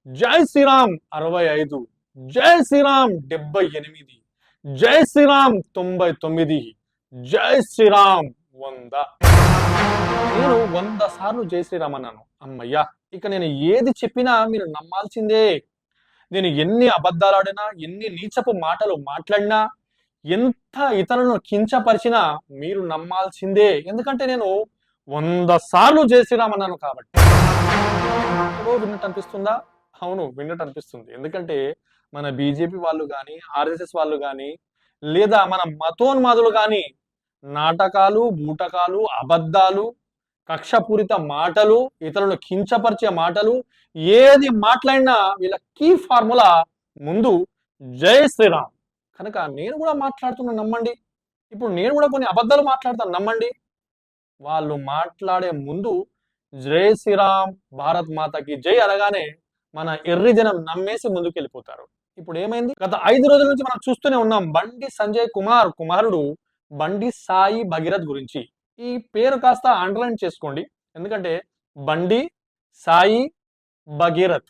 జై శ్రీరామ్ 65, జై శ్రీరామ్ 78, జై శ్రీరామ్ 99, జై శ్రీరామ్ 100. నేను 100 సార్లు జై శ్రీరామ్ అన్నాను. అమ్మయ్యా, ఇక నేను ఏది చెప్పినా మీరు నమ్మాల్సిందే. నేను ఎన్ని అబద్ధాలు ఆడినా, ఎన్ని నీచపు మాటలు మాట్లాడినా, ఎంత ఇతరులను కించపరిచినా మీరు నమ్మాల్సిందే. ఎందుకంటే నేను 100 సార్లు జై శ్రీరామ్ అన్నాను కాబట్టి. విన్నట్టు అనిపిస్తుందా? అవును, విన్నట్టు అనిపిస్తుంది. ఎందుకంటే మన బీజేపీ వాళ్ళు కానీ, ఆర్ఎస్ఎస్ వాళ్ళు కానీ, లేదా మన మతోన్మాదులు కానీ నాటకాలు, బూటకాలు, అబద్ధాలు, కక్షపూరిత మాటలు, ఇతరులను కించపరిచే మాటలు, ఏది మాట్లాడినా వీళ్ళ కీ ఫార్ములా ముందు జై శ్రీరామ్. కనుక నేను కూడా మాట్లాడుతున్నా, నమ్మండి. ఇప్పుడు నేను కూడా కొన్ని అబద్ధాలు మాట్లాడతాను, నమ్మండి. వాళ్ళు మాట్లాడే ముందు జై శ్రీరామ్, భారత్ మాతకి జై అనగానే మన ఎర్రి జనం నమ్మేసి ముందుకు వెళ్ళిపోతారు. ఇప్పుడు ఏమైంది? గత 5 రోజుల నుంచి మనం చూస్తూనే ఉన్నాం. బండి సంజయ్ కుమార్ కుమారుడు బండి సాయి భగీరథ్ గురించి. ఈ పేరు కాస్త అండర్లైన్ చేసుకోండి, ఎందుకంటే బండి సాయి భగీరథ్,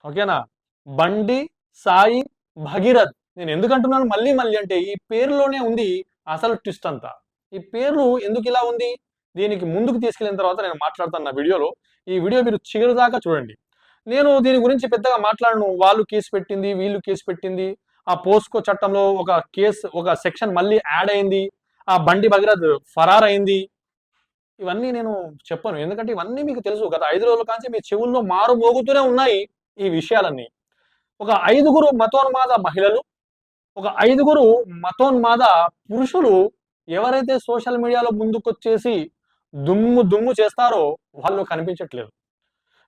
ఓకేనా? బండి సాయి భగీరథ్. నేను ఎందుకు అంటున్నాను మళ్ళీ మళ్ళీ అంటే, ఈ పేరులోనే ఉంది అసలు ట్విస్ట్ అంతా. ఈ పేర్లు ఎందుకు ఇలా ఉంది, దీనికి ముందుకు తీసుకెళ్ళిన తర్వాత నేను మాట్లాడతాను నా వీడియోలో. ఈ వీడియో మీరు చివరి దాకా చూడండి. నేను దీని గురించి పెద్దగా మాట్లాడను. వాళ్ళు కేసు పెట్టింది, వీళ్ళు కేసు పెట్టింది, ఆ పోస్కో చట్టంలో ఒక కేసు, ఒక సెక్షన్ మళ్ళీ యాడ్ అయింది, ఆ బండి భగీరథ్ ఫరార్ అయింది, ఇవన్నీ నేను చెప్పను. ఎందుకంటే ఇవన్నీ మీకు తెలుసు. గత 5 రోజుల కాంచి మీ చెవుల్లో మారు మోగుతూనే ఉన్నాయి ఈ విషయాలన్నీ. ఒక 5గురు మతోన్మాద మహిళలు, ఒక 5గురు మతోన్మాద పురుషులు ఎవరైతే సోషల్ మీడియాలో ముందుకొచ్చేసి దుమ్ము చేస్తారో వాళ్ళు కనిపించట్లేదు.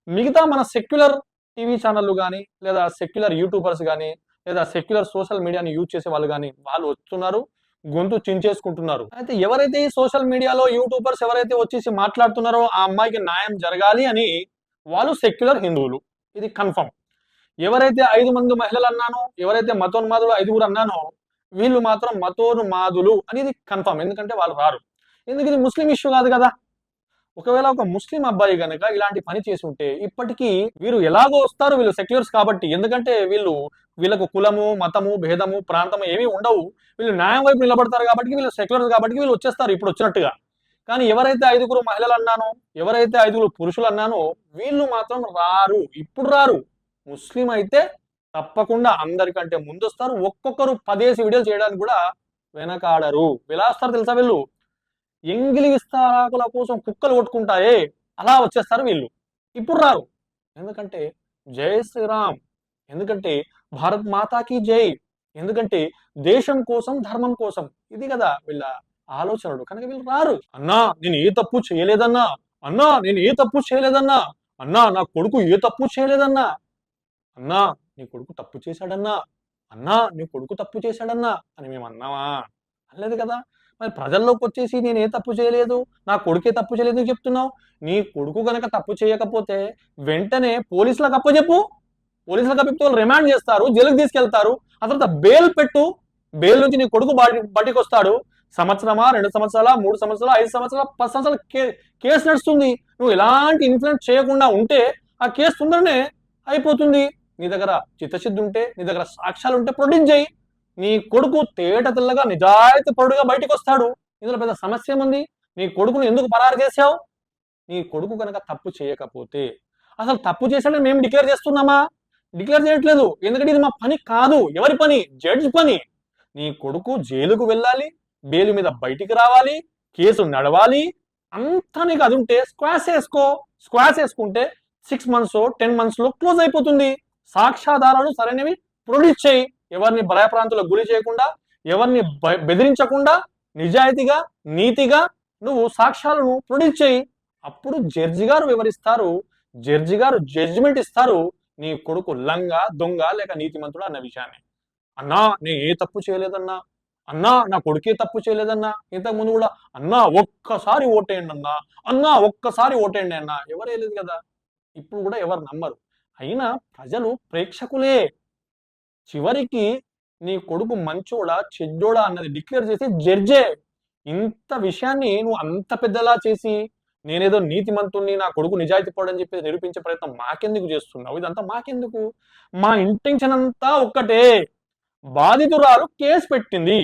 మిగతా మన సెక్యులర్ టీవీ ఛానళ్ళు కానీ, లేదా సెక్యులర్ యూట్యూబర్స్ కానీ, లేదా సెక్యులర్ సోషల్ మీడియాని యూజ్ చేసే వాళ్ళు కానీ, వాళ్ళు వస్తున్నారు, గొంతు చించేసుకుంటున్నారు. అయితే ఎవరైతే ఈ సోషల్ మీడియాలో యూట్యూబర్స్ ఎవరైతే వచ్చేసి మాట్లాడుతున్నారో ఆ అమ్మాయికి న్యాయం జరగాలి అని వాళ్ళు సెక్యులర్ హిందువులు, ఇది కన్ఫర్మ్. ఎవరైతే 5 మంది మహిళలు అన్నానో, ఎవరైతే మతోన్మాదులు 5గురు అన్నానో, వీళ్ళు మాత్రం మతోన్మాదులు అనేది కన్ఫర్మ్. ఎందుకంటే వాళ్ళు రారు. ఎందుకు? ఇది ముస్లిం ఇష్యూ కాదు కదా. ఒకవేళ ఒక ముస్లిం అబ్బాయి గనక ఇలాంటి పని చేసి ఉంటే ఇప్పటికీ వీరు ఎలాగో వస్తారు, వీళ్ళు సెక్యులర్స్ కాబట్టి. ఎందుకంటే వీళ్ళకు కులము, మతము, భేదము, ప్రాంతము ఏమీ ఉండవు. వీళ్ళు న్యాయం వైపు నిలబడతారు కాబట్టి, వీళ్ళు సెక్యులర్స్ కాబట్టి వీళ్ళు వచ్చేస్తారు ఇప్పుడు వచ్చినట్టుగా. కానీ ఎవరైతే 5గురు మహిళలు అన్నానో, ఎవరైతే 5గురు పురుషులు అన్నానో, వీళ్ళు మాత్రం రారు, ఇప్పుడు రారు. ముస్లిం అయితే తప్పకుండా అందరికంటే ముందు వస్తారు. ఒక్కొక్కరు 10 వీడియోలు చేయడానికి కూడా వెనకాడరు. ఎలా వస్తారు తెలుసా? వీళ్ళు ఎంగిలి విస్తారాకుల కోసం కుక్కలు కొట్టుకుంటాయే అలా వచ్చేస్తారు వీళ్ళు. ఇప్పుడు రారు. ఎందుకంటే జై శ్రీరామ్, ఎందుకంటే భారత్ మాతాకి జై, ఎందుకంటే దేశం కోసం, ధర్మం కోసం, ఇది కదా వీళ్ళ ఆలోచనలు. కనుక వీళ్ళు రారు. అన్నా నేను ఏ తప్పు చేయలేదన్నా, అన్నా నేను ఏ తప్పు చేయలేదన్నా, అన్నా నా కొడుకు ఏ తప్పు చేయలేదన్నా, అన్నా నీ కొడుకు తప్పు చేశాడన్నా, అన్నా నీ కొడుకు తప్పు చేశాడన్నా అని మేము అన్నావా? అనలేదు కదా. మరి ప్రజల్లోకి వచ్చేసి నేను ఏ తప్పు చేయలేదు, నా కొడుకే తప్పు చేయలేదు చెప్తున్నావు. నీ కొడుకు గనక తప్పు చేయకపోతే వెంటనే పోలీసులకు అప్పచెప్పు. పోలీసులకు అప్పచెప్తే వాళ్ళు రిమాండ్ చేస్తారు, జైలుకి తీసుకెళ్తారు. ఆ తర్వాత బెయిల్ పెట్టు. బెయిల్ నుంచి నీ కొడుకు బయటికి వస్తాడు. సంవత్సరమా, 2 సంవత్సరాల, 3 సంవత్సరాల, 5 సంవత్సరాల, 10 సంవత్సరాల కేసు నడుస్తుంది. నువ్వు ఎలాంటి ఇన్ఫ్లుయెన్స్ చేయకుండా ఉంటే ఆ కేసు తొందరనే అయిపోతుంది. నీ దగ్గర చిత్తశుద్ధి ఉంటే, నీ దగ్గర సాక్ష్యాలు ఉంటే ప్రొడ్యూస్ చేయి. నీ కొడుకు తేట తెల్లగా నిజాయితీ పరుడుగా బయటకు వస్తాడు. ఇందులో పెద్ద సమస్య ఏముంది? నీ కొడుకును ఎందుకు పరారు చేసావు? నీ కొడుకు కనుక తప్పు చేయకపోతే, అసలు తప్పు చేశాడని మేము డిక్లేర్ చేస్తున్నామా? డిక్లేర్ చేయట్లేదు. ఎందుకంటే ఇది మా పని కాదు. ఎవరి పని? జడ్జి పని. నీ కొడుకు జైలుకు వెళ్ళాలి, బెయిల్ మీద బయటికి రావాలి, కేసు నడవాలి. అంతా నీకు అది ఉంటే స్క్వాష్ వేసుకుంటే 6 months 10 months క్లోజ్ అయిపోతుంది. సాక్ష్యాధారాలు సరైనవి ప్రొడ్యూస్ చేయి. ఎవరిని భయప్రాంతులకు గురి చేయకుండా, ఎవరిని బెదిరించకుండా, నిజాయితీగా, నీతిగా నువ్వు సాక్ష్యాలను ప్రొడ్యూస్ చేయి. అప్పుడు జడ్జి గారు వివరిస్తారు, జడ్జి గారు జడ్జిమెంట్ ఇస్తారు, నీ కొడుకు లంగా, దొంగ లేక నీతిమంతుడు అన్న విషయాన్ని. అన్నా నేను ఏ తప్పు చేయలేదన్నా, అన్నా నా కొడుకే తప్పు చేయలేదన్నా. ఇంతకు ముందు కూడా అన్నా ఒక్కసారి ఓటేయండి అన్నా, అన్నా ఒక్కసారి ఓటేయండి అన్నా. ఎవరు వేయలేదు కదా. ఇప్పుడు కూడా ఎవరు నమ్మరు. అయినా ప్రజలు ప్రేక్షకులే. చివరికి నీ కొడుకు మంచోడా చెడ్డోడా అన్నది డిక్లేర్ చేసి జడ్జే. ఇంత విషయాన్ని నువ్వు అంత పెద్దలా చేసి నేనేదో నీతిమంతుణ్ణి, నా కొడుకు నిజాయితీ పడని చెప్పి నిరూపించే ప్రయత్నం మాకెందుకు చేస్తున్నావు? ఇదంతా మాకెందుకు? మా ఇంటెన్షన్ అంతా ఒక్కటే. బాధితురాలు కేసు పెట్టింది,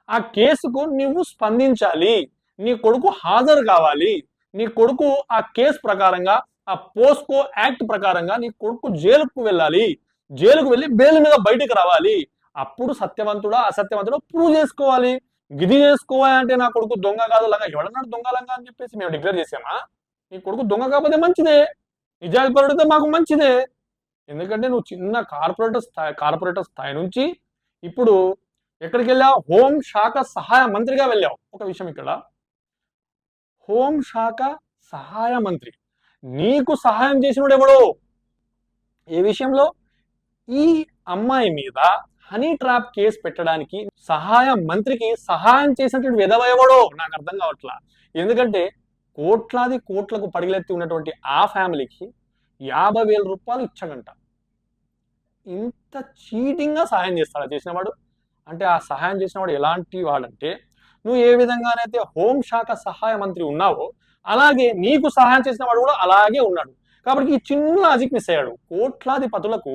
ఆ కేసుకు నువ్వు స్పందించాలి, నీ కొడుకు హాజరు కావాలి, నీ కొడుకు ఆ కేసు ప్రకారంగా, ఆ పోస్కో యాక్ట్ ప్రకారంగా నీ కొడుకు జైలుకు వెళ్ళాలి, జైలుకు వెళ్ళి బెయిల్ మీద బయటకు రావాలి. అప్పుడు సత్యవంతుడా అసత్యవంతుడా ప్రూవ్ చేసుకోవాలి. గిది చేసుకోవాలంటే నా కొడుకు దొంగ కాదు లంగా, ఎవడన్నాడు దొంగ లంగా అని చెప్పేసి మేము డిక్లేర్ చేసామా? నీ కొడుకు దొంగ కాకపోతే మంచిదే, నిజాయితీ పడితే మాకు మంచిదే. ఎందుకంటే నువ్వు చిన్న కార్పొరేటర్ స్థాయి నుంచి ఇప్పుడు ఎక్కడికి వెళ్ళావు? హోం శాఖ సహాయ మంత్రిగా వెళ్ళావు. ఒక విషయం ఇక్కడ, హోం శాఖ సహాయ మంత్రి నీకు సహాయం చేసినోడు ఎవడో? ఏ విషయంలో? ఈ అమ్మాయి మీద హనీ ట్రాప్ కేసు పెట్టడానికి సహాయ మంత్రికి సహాయం చేసినటువంటి విధవయవడో నాకు అర్థం కావట్లా. ఎందుకంటే కోట్లాది కోట్లకు పడిగెత్తి ఉన్నటువంటి ఆ ఫ్యామిలీకి 50,000 రూపాయలు ఇచ్చగంట. ఇంత చీటింగ్గా సహాయం చేస్తాడా చేసినవాడు? అంటే ఆ సహాయం చేసినవాడు ఎలాంటి వాడంటే, నువ్వు ఏ విధంగానైతే హోంశాఖ సహాయ మంత్రి ఉన్నావో అలాగే నీకు సహాయం చేసిన వాడు కూడా అలాగే ఉన్నాడు. కాబట్టి ఈ చిన్న లాజిక్ మిస్ అయ్యాడు. కోట్లాది పతులకు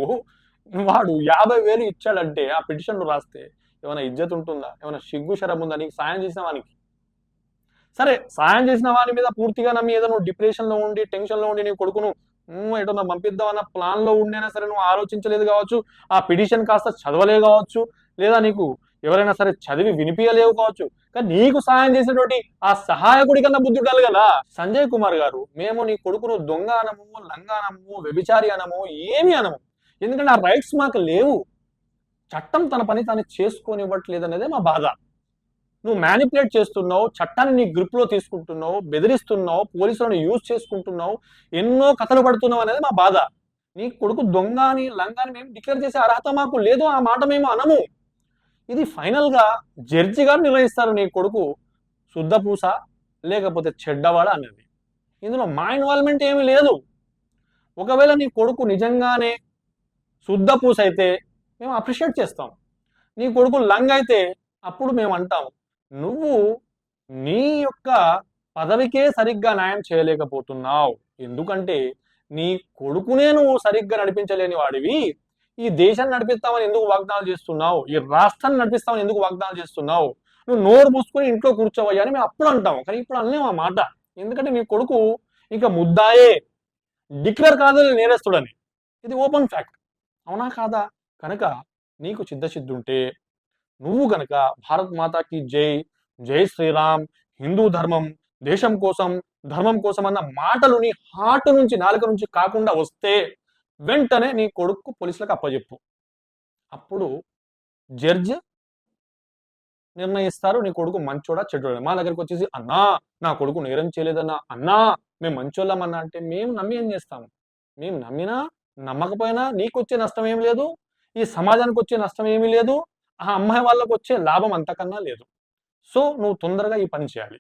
వాడు 50,000 ఇచ్చాడంటే ఆ పిటిషన్లు రాస్తే ఏమైనా ఇజ్జత్ ఉంటుందా? ఏమైనా సిగ్గు శరం ఉందా నీకు సాయం చేసిన వానికి? సరే, సాయం చేసిన వాని మీద పూర్తిగా నమ్మి ఏదో నువ్వు డిప్రెషన్లో ఉండి టెన్షన్లో ఉండి నీ కొడుకును ఎటో పంపిద్దామన్న ప్లాన్లో ఉండైనా సరే నువ్వు ఆలోచించలేదు కావచ్చు, ఆ పిటిషన్ కాస్త చదవలేదు కావచ్చు, లేదా నీకు ఎవరైనా సరే చదివి వినిపించలేవు కావచ్చు. కానీ నీకు సహాయం చేసేటువంటి ఆ సహాయకుడి కన్నా బుద్ధి ఉండాలి కదా. సంజయ్ కుమార్ గారు, మేము నీ కొడుకును దొంగ అనము, లంగా అనము, వ్యభిచారి అనము, ఏమి అనము. ఎందుకంటే ఆ రైట్స్ మాకు లేవు. చట్టం తన పని తాను చేసుకోనివ్వట్లేదు అనేదే మా బాధ. నువ్వు మ్యానిపులేట్ చేస్తున్నావు, చట్టాన్ని నీ గ్రిప్లో తీసుకుంటున్నావు, బెదిరిస్తున్నావు, పోలీసులను యూజ్ చేసుకుంటున్నావు, ఎన్నో కథలు పడుతున్నావు అనేది మా బాధ. నీ కొడుకు దొంగ అని లంగాని మేము డిక్లేర్ చేసే అర్హత మాకు లేదు, ఆ మాట మేము అనము. ఇది ఫైనల్గా జడ్జి గారు నిర్ణయిస్తారు నీ కొడుకు శుద్ధపూస లేకపోతే చెడ్డవాడ అనేది. ఇందులో మా ఇన్వాల్వ్మెంట్ ఏమీ లేదు. ఒకవేళ నీ కొడుకు నిజంగానే శుద్ధపూస అయితే మేము అప్రిషియేట్ చేస్తాం, నీ కొడుకు లంగ్ అయితే అప్పుడు మేము అంటాం నువ్వు నీ యొక్క పదవికే సరిగ్గా న్యాయం చేయలేకపోతున్నావు. ఎందుకంటే నీ కొడుకునే నువ్వు సరిగ్గా నడిపించలేని వాడివి, ఈ దేశాన్ని నడిపిస్తామని ఎందుకు వాగ్దానాలు చేస్తున్నావు, ఈ రాష్ట్రాన్ని నడిపిస్తామని ఎందుకు వాగ్దానాలు చేస్తున్నావు, నువ్వు నోరు మూసుకొని ఇంట్లో కూర్చోవయ్యా అని మేము అప్పుడు అంటాం. కానీ ఇప్పుడు అనలేము ఆ మాట. ఎందుకంటే నీ కొడుకు ఇంకా ముద్దాయే, డిక్లేర్ కాదు నేరేస్తుడని. ఇది ఓపెన్ ఫ్యాక్ట్. అవునా కాదా? కనుక నీకు సిద్ధుంటే నువ్వు గనక భారత్ మాతాకి జై, జై శ్రీరామ్, హిందూ ధర్మం, దేశం కోసం, ధర్మం కోసం అన్న మాటలు నీ హార్ట్ నుంచి, నాలుక నుంచి కాకుండా వస్తే వెంటనే నీ కొడుకు పోలీసులకు అప్పచెప్పు. అప్పుడు జడ్జ్ నిర్ణయిస్తారు నీ కొడుకు మంచోడా చెడ్డోడా. మా దగ్గరికి వచ్చేసి అన్నా నా కొడుకు నేరం చేయలేదన్నా, అన్నా మేము మంచోళ్ళమన్నా అంటే మేము నమ్మి ఏం చేస్తాము? మేము నమ్మినా నమ్మకపోయినా నీకు వచ్చే నష్టం ఏమి లేదు, ఈ సమాజానికి వచ్చే నష్టం ఏమీ లేదు, ఆ అమ్మాయి వాళ్ళకు వచ్చే లాభం అంతకన్నా లేదు. సో నువ్వు తొందరగా ఈ పని చేయాలి.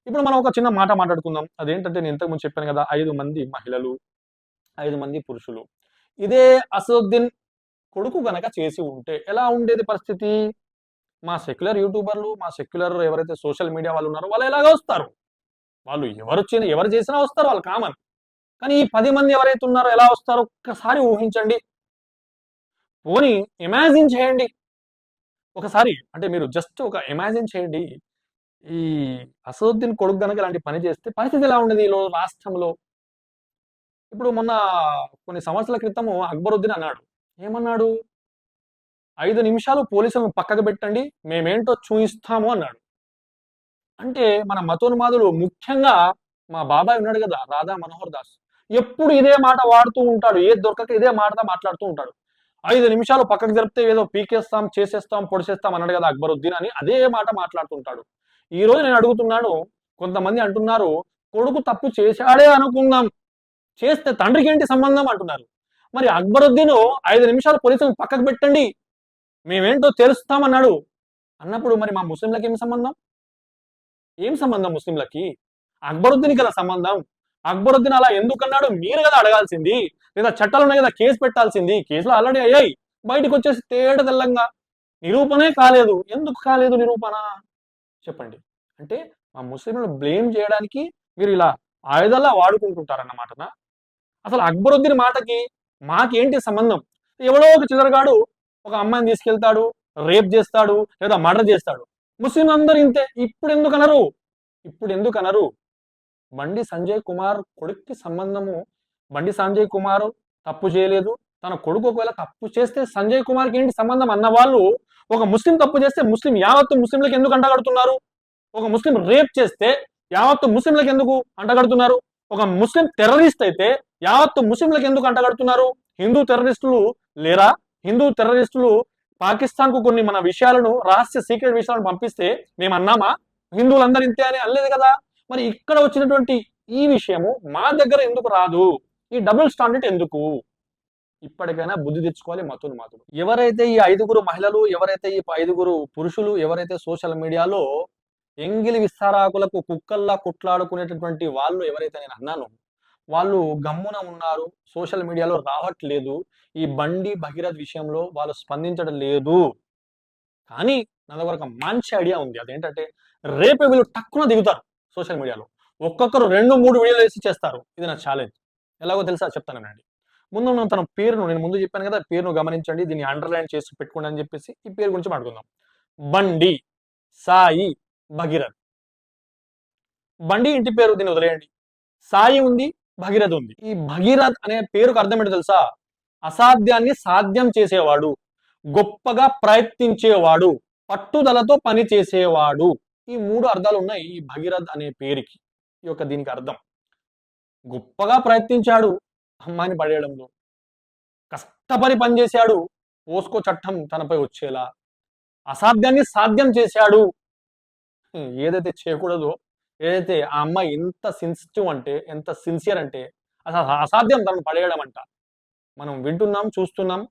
ఇప్పుడు మనం ఒక చిన్న మాట మాట్లాడుకుందాం. అదేంటంటే నేను ఇంతకుముందు చెప్పాను కదా, 5 మంది మహిళలు, 5 మంది పురుషులు. ఇదే అసదుద్దీన్ కొడుకు గనక చేసి ఉంటే ఎలా ఉండేది పరిస్థితి? మా సెక్యులర్ యూట్యూబర్లు, మా సెక్యులర్ ఎవరైతే సోషల్ మీడియా వాళ్ళు ఉన్నారో వాళ్ళు ఎలాగ వస్తారు? వాళ్ళు ఎవరు చేసినా వస్తారు, వాళ్ళు కామన్. కానీ ఈ 10 మంది ఎవరైతే ఉన్నారో ఎలా వస్తారో ఒక్కసారి ఊహించండి. పోనీ ఇమాజిన్ చేయండి ఒకసారి. అంటే మీరు జస్ట్ ఒక ఇమాజిన్ చేయండి, ఈ అసదుద్దీన్ కొడుకు గనక ఇలాంటి పని చేస్తే పరిస్థితి ఎలా ఉండేది ఈ రాష్ట్రంలో? ఇప్పుడు మొన్న కొన్ని సంవత్సరాల క్రితము అక్బరుద్దీన్ అన్నాడు, ఏమన్నాడు? 5 నిమిషాలు పోలీసులను పక్కకు పెట్టండి, మేమేంటో చూయిస్తాము అన్నాడు. అంటే మన మతోన్మాదులు, ముఖ్యంగా మా బాబాయ్ ఉన్నాడు కదా రాధా మనోహర్ దాస్, ఎప్పుడు ఇదే మాట వాడుతూ ఉంటాడు, ఏది దొరకక ఇదే మాటతో మాట్లాడుతూ ఉంటాడు. 5 నిమిషాలు పక్కకు జరిపితే ఏదో పీకేస్తాం, చేసేస్తాం, పొడిసేస్తాం అన్నాడు కదా అక్బరుద్దీన్ అని, అదే మాట మాట్లాడుతుంటాడు. ఈ రోజు నేను అడుగుతున్నాను, కొంతమంది అంటున్నారు కొడుకు తప్పు చేశాడే అనుకుందాం, చేస్తే తండ్రికి ఏంటి సంబంధం అంటున్నారు. మరి అక్బరుద్దీన్ 5 నిమిషాలు పోలీసులను పక్కకు పెట్టండి, మేమేంటో తెలుస్తామన్నాడు అన్నప్పుడు మరి మా ముస్లింలకి ఏం సంబంధం? ఏం సంబంధం ముస్లింలకి? అక్బరుద్దీన్ కదా సంబంధం. అక్బరుద్దీన్ అలా ఎందుకన్నాడు మీరు కదా అడగాల్సింది, లేదా చట్టాలు ఉన్నాయి కదా కేసు పెట్టాల్సింది. కేసులు ఆల్రెడీ అయ్యాయి, బయటకు వచ్చేసి తేట తెల్లంగా నిరూపణే కాలేదు. ఎందుకు కాలేదు నిరూపణ చెప్పండి? అంటే మా ముస్లింలను బ్లేమ్ చేయడానికి మీరు ఇలా ఆయుధాలా వాడుకుంటుంటారన్నమాటనా? అసలు అక్బరుద్దీన్ మాటకి మాకేంటి సంబంధం? ఎవడో ఒక చిల్లరగాడు ఒక అమ్మాయిని తీసుకెళ్తాడు, రేప్ చేస్తాడు, లేదా మర్డర్ చేస్తాడు. ముస్లిం అందరూ ఇంతే. ఇప్పుడు ఎందుకు అనరు? బండి సంజయ్ కుమార్ కొడుక్కి సంబంధము, బండి సంజయ్ కుమార్ తప్పు చేయలేదు, తన కొడుకు ఒకవేళ తప్పు చేస్తే సంజయ్ కుమార్కి ఏంటి సంబంధం అన్న వాళ్ళు, ఒక ముస్లిం తప్పు చేస్తే ముస్లిం యావత్తు ముస్లింలకు ఎందుకు అంటగడుతున్నారు? ఒక ముస్లిం రేప్ చేస్తే యావత్తు ముస్లింలకు ఎందుకు అంటగడుతున్నారు? ఒక ముస్లిం టెర్రరిస్ట్ అయితే యావత్తు ముస్లింలకు ఎందుకు అంటగడుతున్నారు? హిందూ టెర్రరిస్టులు లేరా? హిందూ టెర్రరిస్టులు పాకిస్తాన్ కు కొన్ని మన విషయాలను, రహస్య సీక్రెట్ విషయాలను పంపిస్తే మేము అన్నామా హిందువులందరూ ఇంతే అని? అనలేదు కదా. మరి ఇక్కడ వచ్చినటువంటి ఈ విషయము మా దగ్గర ఎందుకు రాదు? ఈ డబుల్ స్టాండర్డ్ ఎందుకు? ఇప్పటికైనా బుద్ధి తెచ్చుకోవాలి మాతులు. ఎవరైతే ఈ 5గురు మహిళలు, ఎవరైతే ఈ 5గురు పురుషులు, ఎవరైతే సోషల్ మీడియాలో ఎంగిలి విస్తారాకులకు కుక్కల్లా కుట్లాడుకునేటటువంటి వాళ్ళు ఎవరైతే నేను అన్నానో, వాళ్ళు గమ్మున ఉన్నారు, సోషల్ మీడియాలో రావట్లేదు, ఈ బండి భగీరథ్ విషయంలో వాళ్ళు స్పందించడం లేదు. కానీ నా దగ్గర ఒక మంచి ఐడియా ఉంది. అదేంటంటే రేపే వీళ్ళు టక్కున దిగుతారు సోషల్ మీడియాలో. ఒక్కొక్కరు 2-3 వీడియోలు వేసి చేస్తారు. ఇది నా ఛాలెంజ్. ఎలాగో తెలుసా చెప్తానండి. ముందు తన పేరును, నేను ముందు చెప్పాను కదా, పేరును గమనించండి, దీన్ని అండర్లైన్ చేసి పెట్టుకోండి అని చెప్పేసి ఈ పేరు గురించి మాట్లాడుకుందాం. బండి సాయి భగీరథ్. బండి ఇంటి పేరు, దీన్ని వదిలేయండి. సాయి ఉంది, భగీరథ్ ఉంది. ఈ భగీరథ్ అనే పేరుకు అర్థం ఏంటో తెలుసా? అసాధ్యాన్ని సాధ్యం చేసేవాడు, గొప్పగా ప్రయత్నించేవాడు, పట్టుదలతో పని చేసేవాడు. ఈ 3 అర్థాలు ఉన్నాయి ఈ భగీరథ్ అనే పేరుకి. ఈ యొక్క దీనికి అర్థం, గొప్పగా ప్రయత్నించాడు అమ్మాయిని పడేయడంలో, కష్టపడి పనిచేశాడు పోస్కో చట్టం తనపై వచ్చేలా, అసాధ్యాన్ని సాధ్యం చేశాడు. ఏదైతే చేయకూడదో, ఏదైతే ఆ అమ్మాయి ఎంత సెన్సిటివ్ అంటే, ఎంత సిన్సియర్ అంటే, అసలు అసాధ్యం తనను పడేయడం అంట. మనం వింటున్నాం, చూస్తున్నాం,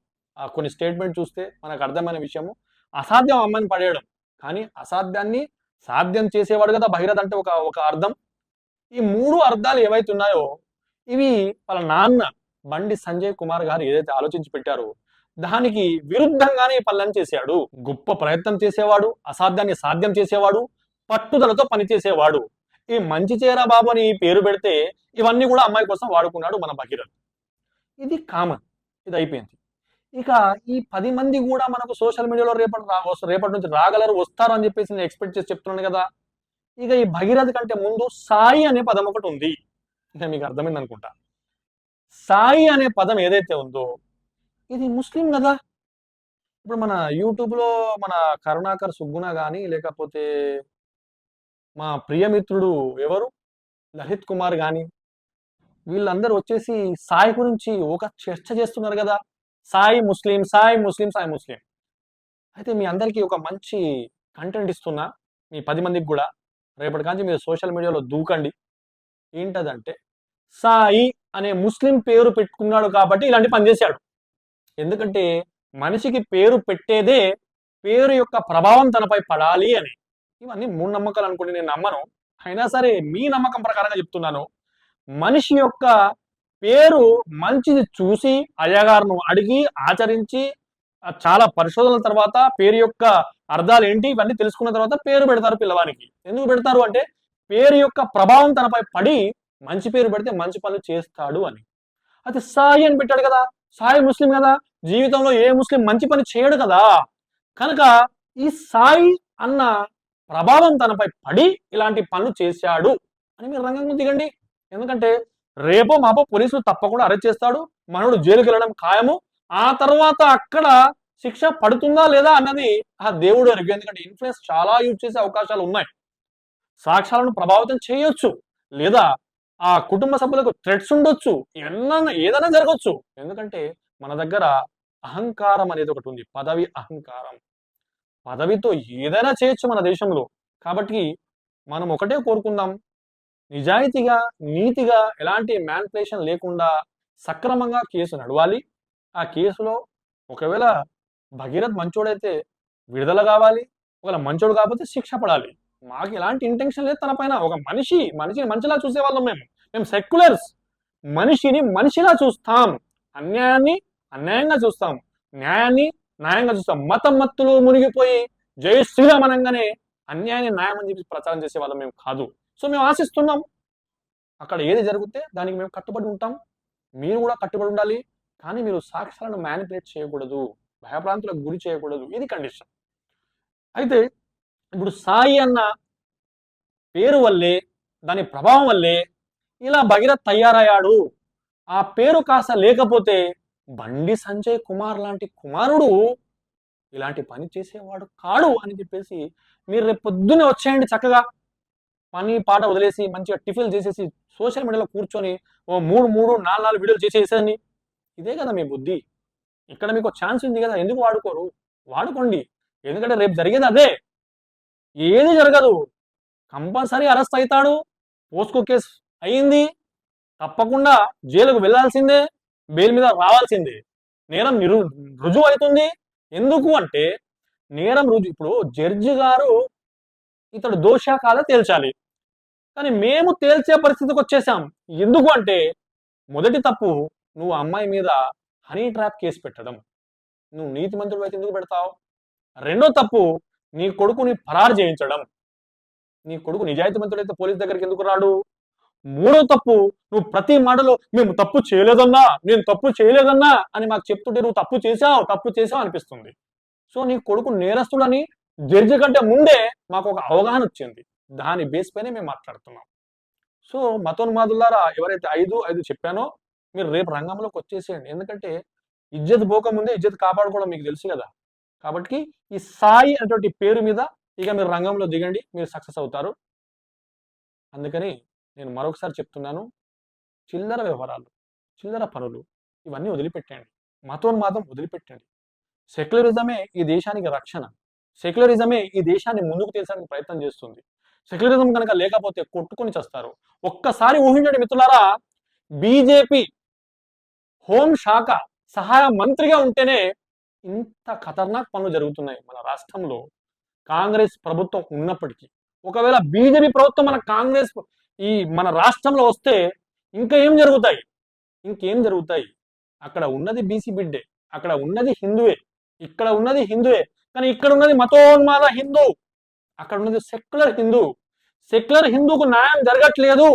కొన్ని స్టేట్మెంట్ చూస్తే మనకు అర్థమైన విషయము అసాధ్యం అమ్మాయిని పడేయడం. కానీ అసాధ్యాన్ని సాధ్యం చేసేవాడు కదా భగీరథ్ అంటే ఒక అర్థం. ఈ 3 అర్థాలు ఏవైతే ఉన్నాయో ఇవి వాళ్ళ నాన్న బండి సంజయ్ కుమార్ గారు ఏదైతే ఆలోచించి పెట్టారో దానికి విరుద్ధంగానే ఈ పనులను చేశాడు. గొప్ప ప్రయత్నం చేసేవాడు, అసాధ్యాన్ని సాధ్యం చేసేవాడు, పట్టుదలతో పనిచేసేవాడు. ఈ మంచి చేరా బాబు అని పేరు పెడితే ఇవన్నీ కూడా అమ్మాయి కోసం వాడుకున్నాడు మన భగీరథ్. ఇది కామన్, ఇది అయిపోయింది. ఇక ఈ 10 మంది కూడా మనకు సోషల్ మీడియాలో రేపటి నుంచి రాగలరు, వస్తారు అని చెప్పేసి నేను ఎక్స్పెక్ట్ చేసి చెప్తున్నాను కదా. ఇక ఈ భగీరథ్ కంటే ముందు సాయి అనే పదం ఒకటి ఉంది. మీకు అర్థమైంది అనుకుంటా. సాయి అనే పదం ఏదైతే ఉందో ఇది ముస్లిం కదా. ఇప్పుడు మన యూట్యూబ్లో మన కరుణాకర్ సుగ్గున కానీ, లేకపోతే మా ప్రియమిత్రుడు ఎవరు లలిత్ కుమార్ కానీ, వీళ్ళందరూ వచ్చేసి సాయి గురించి ఒక చర్చ చేస్తున్నారు కదా. సాయి ముస్లిం, సాయి ముస్లిం, సాయి ముస్లిం. అయితే మీ అందరికీ ఒక మంచి కంటెంట్ ఇస్తున్నా, మీ 10 మందికి కూడా. రేపటి కాంచి మీరు సోషల్ మీడియాలో దూకండి. ఏంటదంటే, సాయి అనే ముస్లిం పేరు పెట్టుకున్నాడు కాబట్టి ఇలాంటి పని చేశాడు. ఎందుకంటే మనిషికి పేరు పెట్టేదే పేరు యొక్క ప్రభావం తనపై పడాలి అని. ఇవన్నీ మూఢనమ్మకాలు అనుకోండి, నేను నమ్మను. అయినా సరే మీ నమ్మకం ప్రకారంగా చెప్తున్నాను. మనిషి యొక్క పేరు మంచిది చూసి అయ్యగారును అడిగి ఆచరించి చాలా పరిశోధనల తర్వాత పేరు యొక్క అర్థాలు ఏంటి ఇవన్నీ తెలుసుకున్న తర్వాత పేరు పెడతారు పిల్లవానికి. ఎందుకు పెడతారు అంటే పేరు యొక్క ప్రభావం తనపై పడి మంచి పేరు పెడితే మంచి పనులు చేస్తాడు అని. అయితే సాయి అని పెట్టాడు కదా, సాయి ముస్లిం కదా, జీవితంలో ఏ ముస్లిం మంచి పని చేయడు కదా. కనుక ఈ సాయి అన్న ప్రభావం తనపై పడి ఇలాంటి పనులు చేశాడు అని మీరు రంగంలో దిగండి. ఎందుకంటే రేపో మాపో పోలీసులు తప్పకుండా అరెస్ట్ చేస్తాడు, మనోడు జైలుకి వెళ్ళడం ఖాయము. ఆ తర్వాత అక్కడ శిక్ష పడుతుందా లేదా అన్నది ఆ దేవుడు ఎరుగు. ఎందుకంటే ఇన్ఫ్లుయెన్స్ చాలా యూజ్ చేసే అవకాశాలు ఉన్నాయి. సాక్ష్యాలను ప్రభావితం చేయొచ్చు, లేదా ఆ కుటుంబ సభ్యులకు థ్రెట్స్ ఉండొచ్చు, ఏదైనా జరగవచ్చు. ఎందుకంటే మన దగ్గర అహంకారం అనేది ఒకటి ఉంది, పదవి అహంకారం. పదవితో ఏదైనా చేయొచ్చు మన దేశంలో. కాబట్టి మనం ఒకటే కోరుకుందాం, నిజాయితీగా, నీతిగా, ఎలాంటి మ్యానిపులేషన్ లేకుండా సక్రమంగా కేసు నడవాలి. ఆ కేసులో ఒకవేళ భగీరథ్ మంచోడైతే విడుదల కావాలి, ఒకవేళ మంచోడు కాకపోతే శిక్ష పడాలి. మాకు ఎలాంటి ఇంటెన్షన్ లేదు తన పైన. ఒక మనిషిని మంచిలా చూసేవాళ్ళం మేము సెక్యులర్స్. మనిషిని మనిషిలా చూస్తాం, అన్యాయాన్ని అన్యాయంగా చూస్తాం, న్యాయాన్ని న్యాయంగా చూస్తాం. మతం మత్తులో మునిగిపోయి జై శ్రీరామ్ అనగానే అన్యాయాన్ని న్యాయం అని చెప్పి ప్రచారం చేసే వాళ్ళం మేము కాదు. సో మేము ఆశిస్తున్నాం అక్కడ ఏది జరిగితే దానికి మేము కట్టుబడి ఉంటాం, మీరు కూడా కట్టుబడి ఉండాలి. కానీ మీరు సాక్ష్యాలను మ్యానిపులేట్ చేయకూడదు, భయభ్రాంతులకు గురి చేయకూడదు. ఇది కండిషన్. అయితే ఇప్పుడు సాయి అన్న పేరు వల్లే, దాని ప్రభావం వల్లే ఇలా భగీరథ్ తయారయ్యాడు. ఆ పేరు కాస్త లేకపోతే బండి సంజయ్ కుమార్ లాంటి కుమారుడు ఇలాంటి పని చేసేవాడు కాడు అని చెప్పేసి మీరు రేపు పొద్దున్నే వచ్చేయండి. చక్కగా పని పాట వదిలేసి మంచిగా టిఫిన్ చేసేసి సోషల్ మీడియాలో కూర్చొని ఓ 3 4 వీడియోలు చేసేసేయండి. ఇదే కదా మీ బుద్ధి. ఇక్కడ మీకు ఛాన్స్ ఉంది కదా, ఎందుకు వాడుకోరు? వాడుకోండి. ఎందుకంటే రేపు జరిగేది అదే. ఏది జరగదు, కంపల్సరీ అరెస్ట్ అవుతాడు. పోస్కో కేసు అయ్యింది, తప్పకుండా జైలుకు వెళ్లాల్సిందే, బెయిల్ మీద రావాల్సిందే. నేరం రుజువు అవుతుంది. ఎందుకు అంటే నేరం రుజువు, ఇప్పుడు జడ్జి గారు ఇతడు దోషా కాదా తేల్చాలి, కానీ మేము తేల్చే పరిస్థితికి వచ్చేసాం. ఎందుకు అంటే మొదటి తప్పు నువ్వు అమ్మాయి మీద హనీ ట్రాప్ కేసు పెట్టడం. నువ్వు నీతిమంతుడు అయితే ఎందుకు పెడతావు? రెండో తప్పు నీ కొడుకుని పరారు చేయించడం. నీ కొడుకు నిజాయితీమంతుడైతే పోలీస్ దగ్గరికి ఎందుకు రాడు? మూడో తప్పు నువ్వు ప్రతి మాటలో మేము తప్పు చేయలేదన్నా, నేను తప్పు చేయలేదన్నా అని మాకు చెప్తుంటే నువ్వు తప్పు చేసావు అనిపిస్తుంది. సో నీ కొడుకు నేరస్తుడని జడ్జి కంటే ముందే మాకు ఒక అవగాహన వచ్చింది. దాని బేస్ పైనే మేము మాట్లాడుతున్నాం. సో మతోన్మాదులారా, ఎవరైతే 5 చెప్పానో మీరు రేపు రంగంలోకి వచ్చేసేయండి. ఎందుకంటే ఇజ్జత్ పోకముందే ఇజ్జత్ కాపాడుకోవడం మీకు తెలుసు కదా. కాబట్టి ఈ సాయి అనేటువంటి పేరు మీద ఇక మీరు రంగంలో దిగండి, మీరు సక్సెస్ అవుతారు. అందుకని నేను మరొకసారి చెప్తున్నాను, చిల్లర వ్యవహారాలు, చిల్లర పనులు ఇవన్నీ వదిలిపెట్టండి. మతోన్మాదం వదిలిపెట్టండి. సెక్యులరిజమే ఈ దేశానికి రక్షణ. సెక్యులరిజమే ఈ దేశాన్ని ముందుకు తీసడానికి ప్రయత్నం చేస్తుంది. సెక్యులరిజం కనుక లేకపోతే కొట్టుకొని చేస్తారు. ఒక్కసారి ఊహించండి మిత్రులారా, బీజేపీ హోం శాఖ సహాయ మంత్రిగా ఉంటేనే ఇంత ఖతర్నాక్ పనులు జరుగుతున్నాయి మన రాష్ట్రంలో. కాంగ్రెస్ ప్రభుత్వం ఉన్నప్పటికీ ఒకవేళ బీజేపీ ప్రభుత్వం మన రాష్ట్రంలో వస్తే ఇంకేం జరుగుతాయి? అక్కడ ఉన్నది బీసీ బిడ్డే, అక్కడ ఉన్నది హిందువే, ఇక్కడ ఉన్నది హిందువే, కానీ ఇక్కడ ఉన్నది మతోన్మాద హిందూ, అక్కడ ఉన్నది సెక్యులర్ హిందూకు న్యాయం జరగట్లేదు.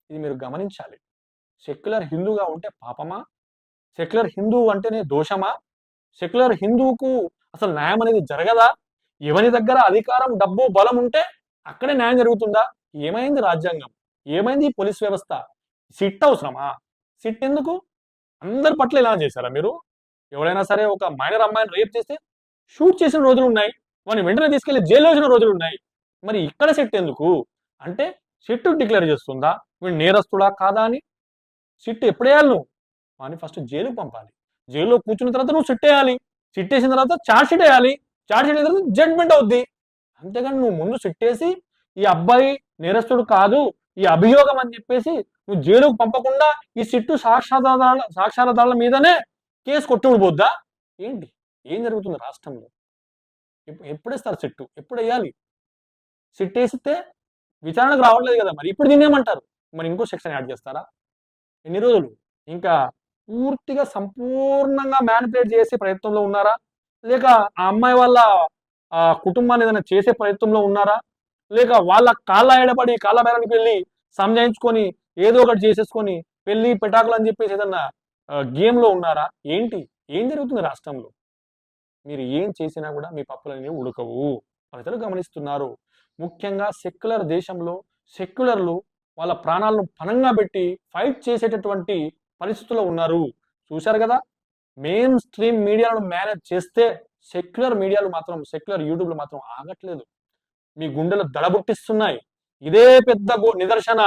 ఇది మీరు గమనించాలి. సెక్యులర్ హిందూగా ఉంటే పాపమా? సెక్యులర్ హిందూ అంటేనే దోషమా? సెక్యులర్ హిందూకు అసలు న్యాయం అనేది జరగదా? ఎవరి దగ్గర అధికారం, డబ్బు, బలం ఉంటే అక్కడే న్యాయం జరుగుతుందా? ఏమైంది రాజ్యాంగం? ఏమైంది పోలీస్ వ్యవస్థ? సిట్ అవసరమా? సిట్ ఎందుకు? అందరి పట్ల ఇలా చేశారా మీరు? ఎవరైనా సరే ఒక మైనర్ అమ్మాయిని రేప్ చేస్తే షూట్ చేసిన రోజులు ఉన్నాయి, వాడిని వెంటనే తీసుకెళ్లి జైలు వేసిన రోజులు ఉన్నాయి. మరి ఇక్కడ సిట్ ఎందుకు అంటే సిట్ డిక్లేర్ చేస్తుందా వీడు నేరస్తుడా కాదా అని? సిట్ ఎప్పుడేయాలి? నువ్వు వాడిని ఫస్ట్ జైలుకు పంపాలి. జైల్లో కూర్చున్న తర్వాత నువ్వు సిట్ వేయాలి. సిట్ వేసిన తర్వాత ఛార్జ్ షీట్ వేయాలి. ఛార్జ్ షీట్ వేసిన తర్వాత జడ్జ్మెంట్ అవుద్ది. అంతేగాని నువ్వు ముందు సిట్ వేసి ఈ అబ్బాయి నేరస్తుడు కాదు, ఈ అభియోగం అని చెప్పేసి నువ్వు జైలుకు పంపకుండా ఈ సిట్టు సాక్ష్యాధారాల మీదనే కేసు కొట్టుకుపోద్దా ఏంటి? ఏం జరుగుతుంది రాష్ట్రంలో? ఎప్పుడేస్తారు సిట్టు? ఎప్పుడు వేయాలి? సిట్ వేసితే విచారణకు రావట్లేదు కదా, మరి ఇప్పుడు దీన్నేమంటారు? మరి ఇంకో సెక్షన్ యాడ్ చేస్తారా? ఎన్ని రోజులు? ఇంకా పూర్తిగా సంపూర్ణంగా మ్యానిపులేట్ చేసే ప్రయత్నంలో ఉన్నారా, లేక ఆ అమ్మాయి వాళ్ళ కుటుంబాన్ని ఏదైనా చేసే ప్రయత్నంలో ఉన్నారా, లేక వాళ్ళ కాళ్ళ ఎడబడి కాళ్ళ బేరానికి వెళ్ళి సంజాయించుకొని ఏదో ఒకటి చేసేసుకొని పెళ్లి పెటాకులు అని చెప్పేసి ఏదన్నా గేమ్లో ఉన్నారా ఏంటి? ఏం జరుగుతుంది రాష్ట్రంలో? మీరు ఏం చేసినా కూడా మీ పప్పులనేవి ఉడకవు. ప్రజలు గమనిస్తున్నారు. ముఖ్యంగా సెక్యులర్ దేశంలో సెక్యులర్లు వాళ్ళ ప్రాణాలను పణంగా పెట్టి ఫైట్ చేసేటటువంటి పరిస్థితుల్లో ఉన్నారు. చూశారు కదా, మెయిన్ స్ట్రీమ్ మీడియాలను మేనేజ్ చేస్తే సెక్యులర్ మీడియాలు మాత్రం, సెక్యులర్ యూట్యూబ్లు మాత్రం ఆగట్లేదు. మీ గుండెలు దడబుట్టిస్తున్నాయి. ఇదే పెద్ద నిదర్శన.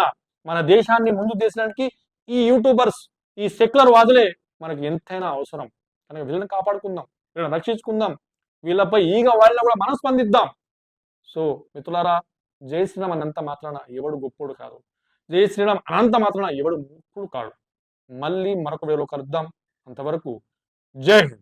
మన దేశాన్ని ముందు తీసడానికి ఈ యూట్యూబర్స్, ఈ సెక్యులర్ వాదులే మనకి ఎంతైనా అవసరం. కనుక వీళ్ళని కాపాడుకుందాం, వీళ్ళని రక్షించుకుందాం, వీళ్ళపై ఈగ వాళ్ళ కూడా మనం స్పందిద్దాం. సో మిత్రులారా, జై శ్రీరామ్ అన్నంత మాత్రాన ఎవడు గొప్పోడు కాదు, జై శ్రీరామ్ అనంత మాత్రాన ఎవడు మూర్ఖుడు కాడు. మళ్ళీ మరొక వేలో కలుద్దాం. అంతవరకు జై హింద్.